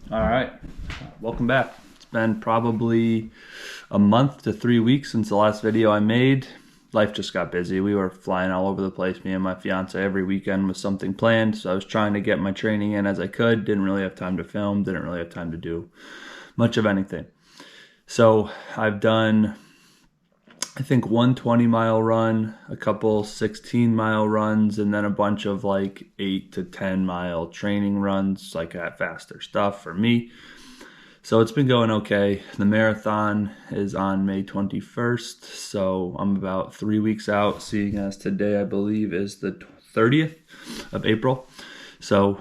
All right, welcome back. It's been probably a month to 3 weeks since the last video I made. Life just got busy. We were flying all over the place, me and my fiance, every weekend with something planned. So I was trying to get my training in as I could. Didn't really have time to film, didn't really have time to do much of anything. So I've done, I think, one 20-mile run, a couple 16-mile runs, and then a bunch of like 8 to 10-mile training runs, like at faster stuff for me. So it's been going okay. The marathon is on May 21st, so I'm about 3 weeks out, seeing as today I believe is the 30th of April. So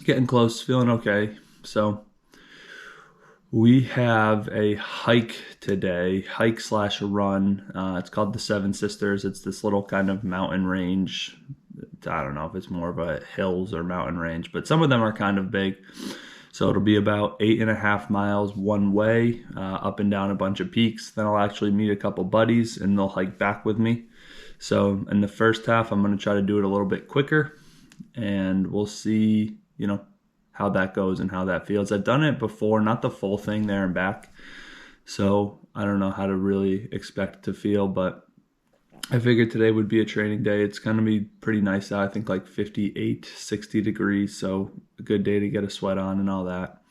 getting close, feeling okay. So we have a hike today, hike/run. It's called the Seven Sisters. It's this little kind of mountain range. I don't know if it's more of a hills or mountain range, but some of them are kind of big. So it'll be about 8.5 miles one way, up and down a bunch of peaks. Then I'll actually meet a couple buddies and they'll hike back with me. So in the first half, I'm going to try to do it a little bit quicker, and we'll see, how that goes and how that feels. I've done it before, not the full thing there and back. So I don't know how to really expect to feel, but I figured today would be a training day. It's going to be pretty nice out. I think like 58, 60 degrees. So a good day to get a sweat on and all that.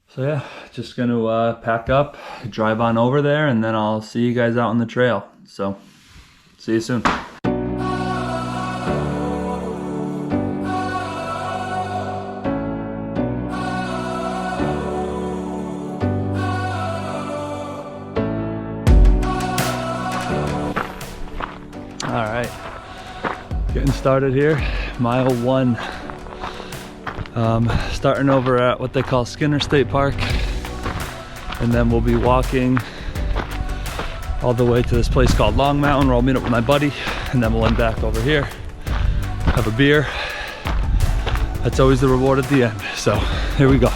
So yeah, just going to pack up, drive on over there, and then I'll see you guys out on the trail. So see you soon. All right, getting started here, mile 1. Starting over at what they call Skinner State Park, and then we'll be walking all the way to this place called Long Mountain, where I'll meet up with my buddy, and then we'll end back over here, have a beer. That's always the reward at the end. So here we go.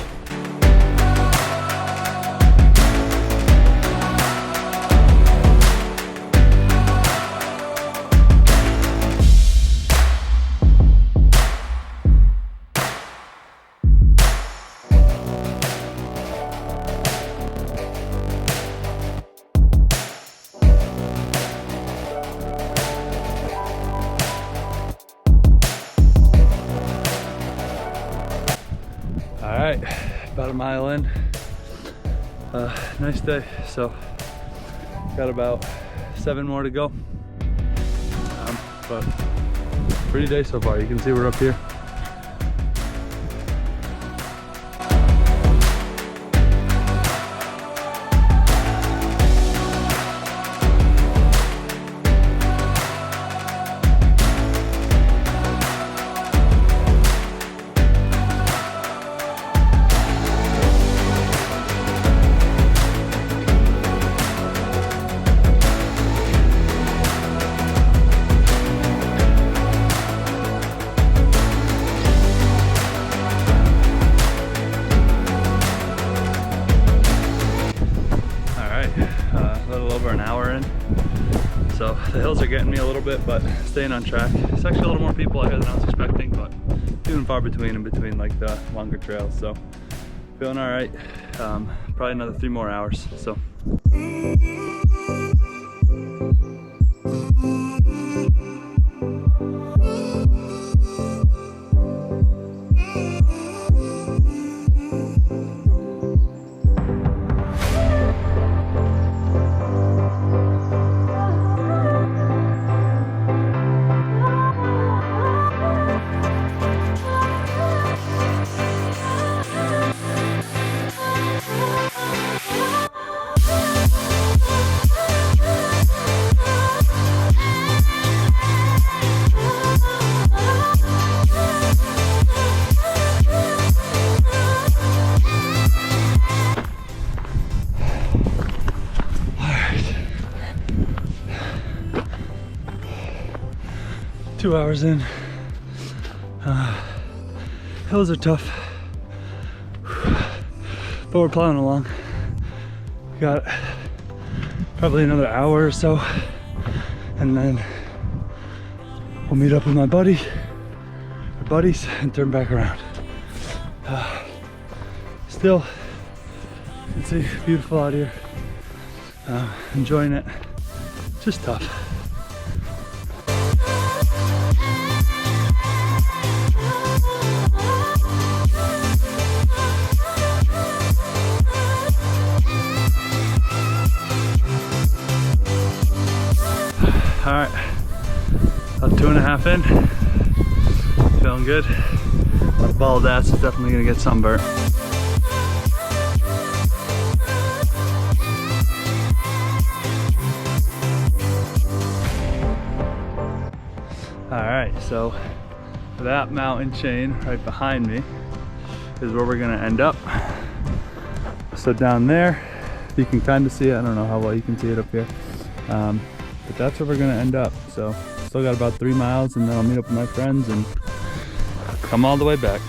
All right, about a mile in. Nice day. So got about 7 more to go. But pretty day so far. You can see we're up here. A little over an hour in. So the hills are getting me a little bit, but staying on track. It's actually a little more people out here than I was expecting, but few and far between in between like the longer trails. So feeling all right. Probably another 3 more hours. So. Two hours in. Hills are tough, but we're plowing along. We got probably another hour or so, and then we'll meet up with my buddies and turn back around. still, you can see, beautiful out here. Enjoying it. Just tough. All right, about 2.5 in, feeling good. My bald ass is definitely gonna get sunburnt. All right, so that mountain chain right behind me is where we're gonna end up. So down there, you can kind of see it. I don't know how well you can see it up here. But that's where we're gonna end up. So still got about 3 miles, and then I'll meet up with my friends and come all the way back.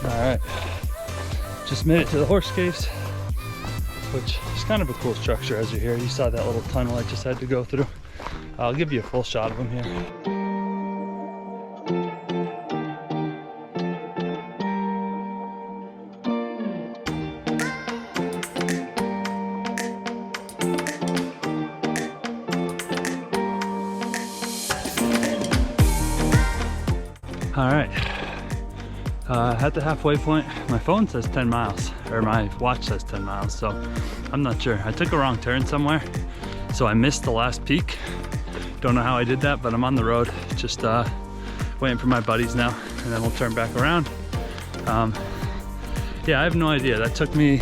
All right, just made it to the horse caves, which is kind of a cool structure as you're here. You saw that little tunnel I just had to go through. I'll give you a full shot of them here. All right, at the halfway point, my phone says 10 miles, or my watch says 10 miles, so I'm not sure. I took a wrong turn somewhere, so I missed the last peak. Don't know how I did that, but I'm on the road, just waiting for my buddies now, and then we'll turn back around. Yeah, I have no idea. That took me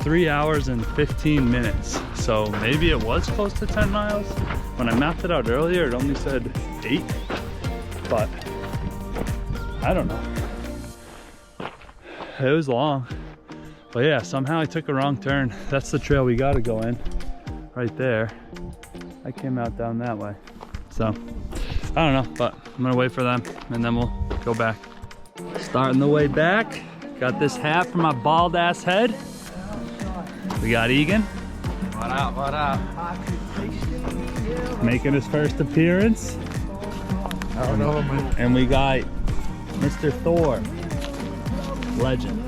3 hours and 15 minutes, so maybe it was close to 10 miles. When I mapped it out earlier, it only said 8, but I don't know. It was long, but yeah, somehow I took a wrong turn. That's the trail we gotta go in, right there. I came out down that way. So, I don't know, but I'm gonna wait for them and then we'll go back. Starting the way back, got this hat for my bald ass head. We got Egan. What up, what up? Making his first appearance. I don't know, man. And we got Mr. Thor, legend.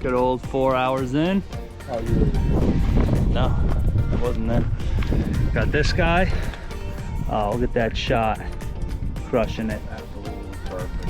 Good old 4 hours in. Oh, you No, I wasn't there. Got this guy. Oh, look at that shot. Crushing it. absolutely perfect.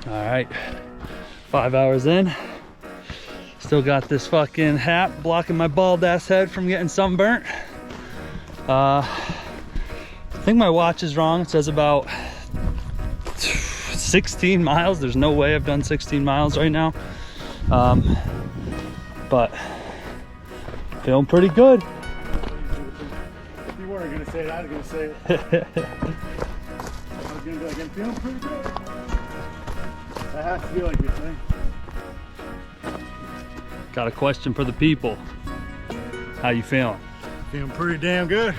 All right, 5 hours in. Still got this fucking hat blocking my bald ass head from getting sunburnt. I think my watch is wrong. It says about 16 miles. There's no way I've done 16 miles right now. But feeling pretty good. If you weren't gonna say it, I was gonna say it. I was gonna be like, I'm feeling pretty good. That has to be like your thing. Got a question for the people. How you feeling? Feeling pretty damn good.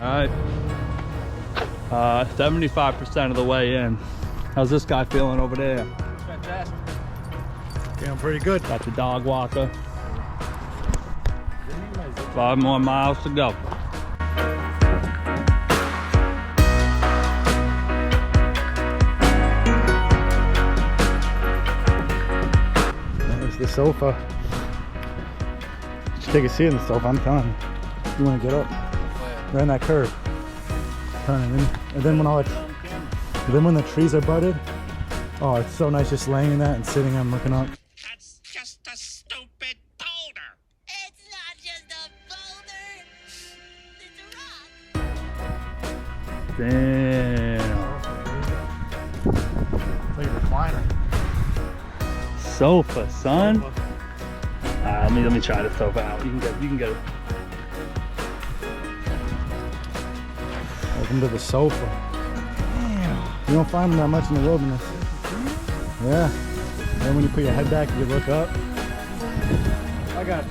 All right, 75% of the way in. How's this guy feeling over there? Fantastic. Feeling pretty good. Got the dog walker. 5 more miles to go. sofa. You should take a seat in the sofa, I'm telling you. You want to get up. Right in that curve. Turn it in. And then when the trees are budded, oh, it's so nice just laying in that and sitting and looking up. That's just a stupid boulder. It's not just a boulder. It's a rock. Damn. It's like a recliner. Sofa, son. Let me try the sofa out. You can get it. Welcome to the sofa. Damn. You don't find them that much in the wilderness. Yeah. And when you put your head back, you look up. I got it.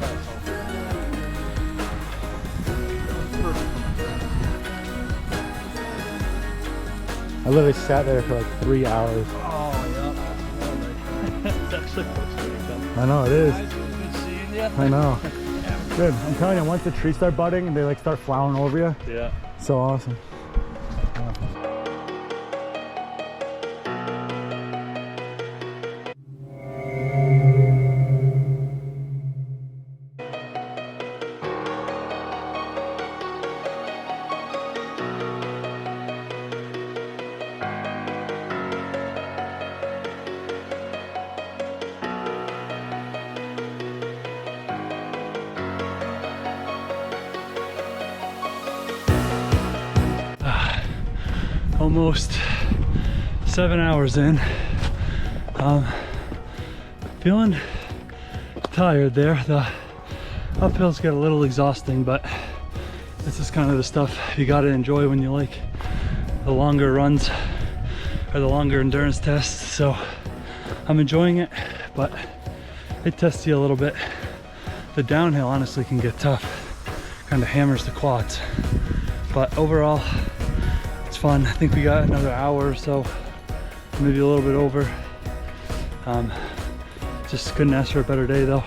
I literally sat there for like 3 hours. Oh, yeah. It's actually I know it is. good seeing you. I know. Good. I'm telling you, once the trees start budding and they like start flowering over you, Yeah. so awesome. Almost 7 hours in. Feeling tired there. The uphills get a little exhausting, but this is kind of the stuff you got to enjoy when you like the longer runs or the longer endurance tests. So I'm enjoying it, but it tests you a little bit. The downhill honestly can get tough, kind of hammers the quads, but overall it's fun. I think we got another hour or so, maybe a little bit over. Just couldn't ask for a better day though.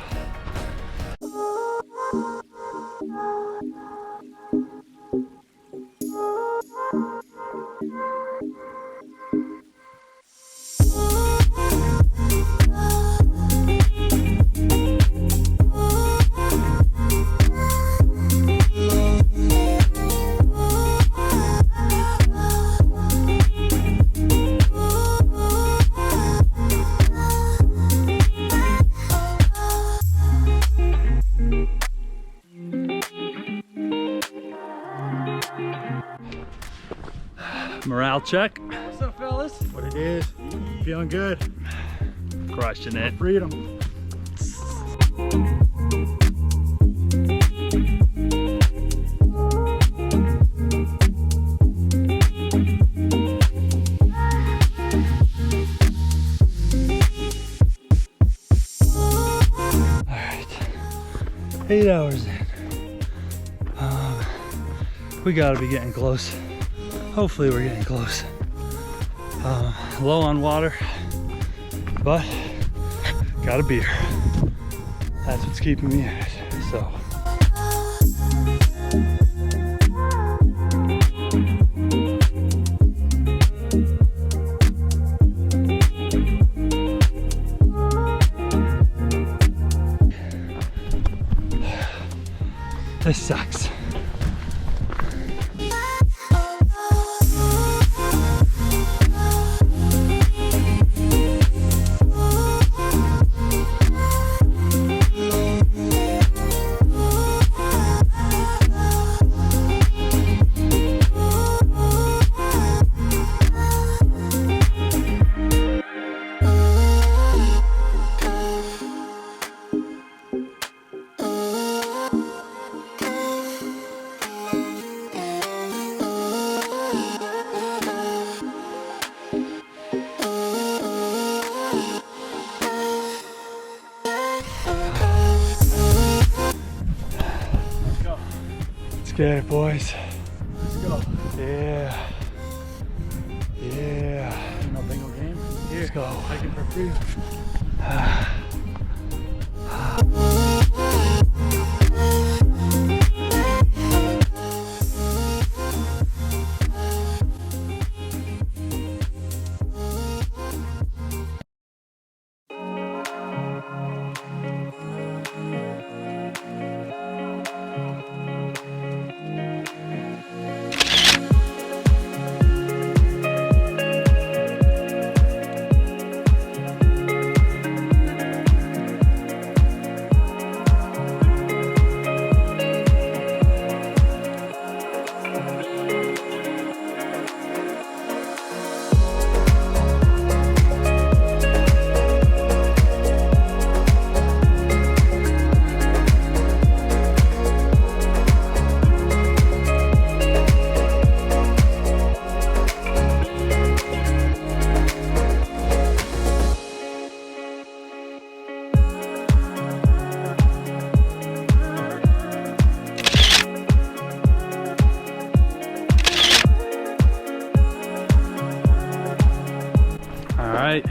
Morale check. What's up, fellas? What it is? Feeling good. Crushing it. Freedom. Alright. 8 hours in. We gotta be getting close. Hopefully we're getting close. Low on water, but got a beer. That's what's keeping me in it. So. This sucks. Let's get it, boys. Let's go. Yeah. Yeah. No bingo game. Let's go. Hiking for free. right,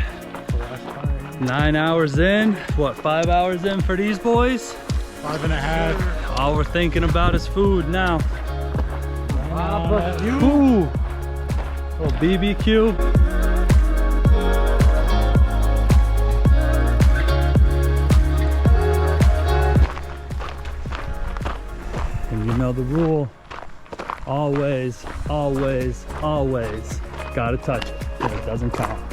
9 hours in. What, 5 hours in for these boys? 5.5. All we're thinking about is food now. Ooh, little BBQ. And you know the rule. Always, always, always gotta touch it if it doesn't count.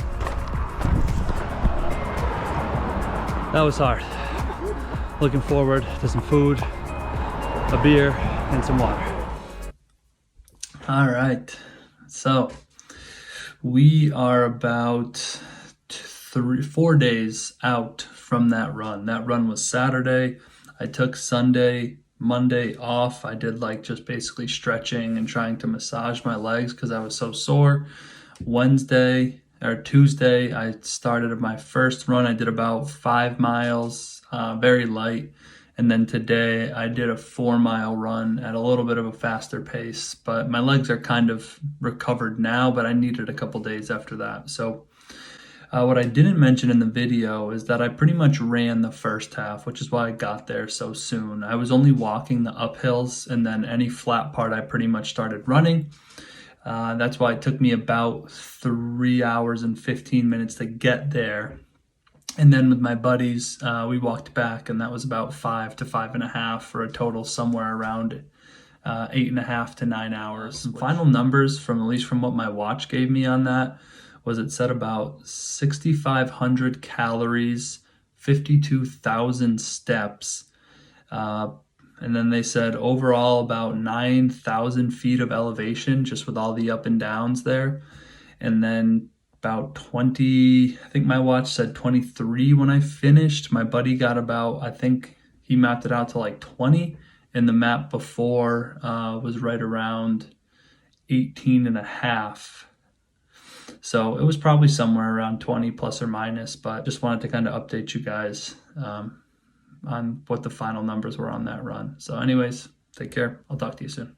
That was hard. Looking forward to some food, a beer, and some water. All right, so we are about 4 days out from that run. That run was Saturday. I took Sunday, Monday off. I did like just basically stretching and trying to massage my legs because I was so sore. Wednesday or Tuesday, I started my first run. I did about 5 miles, very light. And then today I did a 4-mile run at a little bit of a faster pace, but my legs are kind of recovered now, but I needed a couple days after that. So what I didn't mention in the video is that I pretty much ran the first half, which is why I got there so soon. I was only walking the uphills, and then any flat part I pretty much started running. That's why it took me about 3 hours and 15 minutes to get there. And then with my buddies, we walked back, and that was about 5 to 5.5 for a total somewhere around 8.5 to 9 hours. Some final numbers from, at least from what my watch gave me on that, was it said about 6,500 calories, 52,000 steps. And then they said overall about 9,000 feet of elevation, just with all the up and downs there. And then about 20, I think my watch said 23 when I finished. My buddy got about, I think he mapped it out to like 20. And the map before was right around 18.5. So it was probably somewhere around 20 plus or minus, but just wanted to kind of update you guys on what the final numbers were on that run. So anyways, take care. I'll talk to you soon.